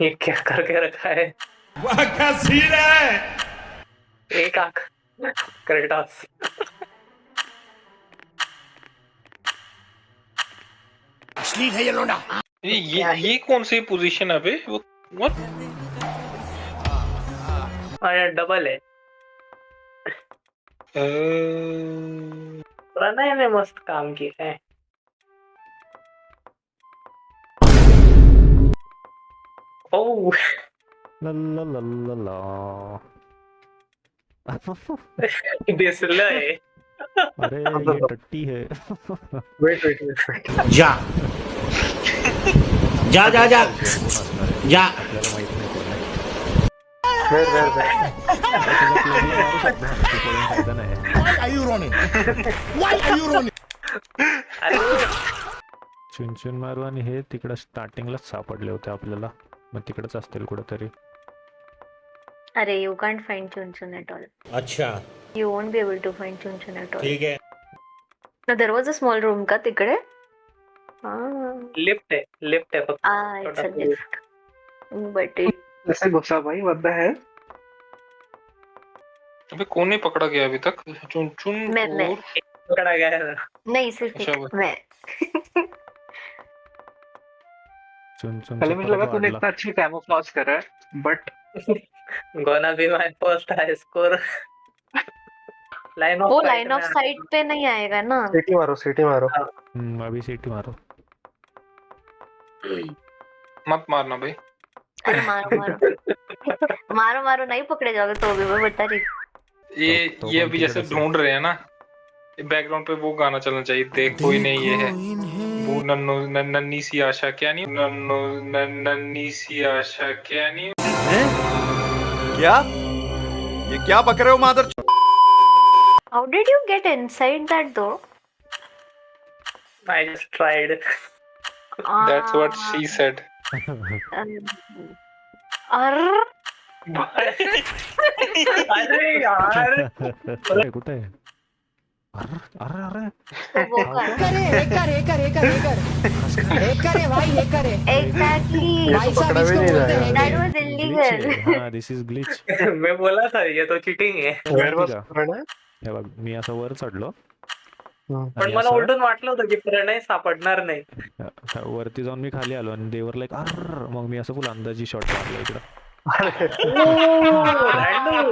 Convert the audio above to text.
ये क्या करके रखा है? वाह क्या सीन है। एक आंख क्रेटास। असली है ये लोंडा। ये कौन सी पोजीशन है बे? वो व्हाट? अरे डबल है। प्रणय ने मस्त काम किया है। ओह ला ला ला ला ला। दिसलंय। अरे ये टट्टी है। Wait wait wait. जा जा जा जा जा। आपल्याला माहित नाही कोण आहे. वेट वेट तुझा प्लेन मारू शकतो ना, तू पळून फायदा नाही. Why are you running? Why are you running? अरे चुन मारू आणि हे तिकडं स्टार्टिंगलाच सापडले होते आपल्याला. मग तिकडच असतील कुठेतरी. अरे you can't find Chun at all. अच्छा You won't be able to find Chun at all. ठीक है. No, there was a small room का तिकडे? लिफ्ट है फक्त. It's a lift. But it, कैसे घुसा भाई? What the hell? अबे कौन नहीं पकड़ा गया अभी तक? चुन चुन मैं। और पकड़ा गया है. नहीं सिर्फ अच्छा, एक मैं. चुन पहले मुझे लगा तूने इतना अच्छी कैमोफ्लेज करा है but gonna be my first high score. Line of वो लाइन ऑफ साइट पे नहीं आएगा ना. सीटी मारो. अभी सीटी मारो. मत मारना भाई. अरे मारो नहीं पकड़े जाओगे तो भी मैं बता रही. तो ये अभी कौन जैसे सी ढूंढ रहे हैं ना, बैकग्राउंड पे वो गाना चलना चाहिए. देख कोई नहीं ये है. वो नन्नो नन्नी सी आशा क्या नहीं. नन्नी सी आशा क्या नहीं. क्या? ये क्या बक रहे हो मादर? How did you get inside that door? I just tried. That's what she said. अरे यार कुठे आहे? अरे अरे Exactly. पकड़ा भी नहीं जाएगा. That was illegal. हाँ दिस इज ग्लिच. मैं बोला था ये तो चिटिंग आहे. Wear was Pranay? हे बघ मी असं वर चढलो पण आणि मला असं उलटून वाटलं होतं की प्रणय सापडणार नाही. वरती जाऊन मी खाली आलो आणि देवर लाईक अर मग मी असं फुल अंदाजी शॉट मारला इकडं. रॅन्डम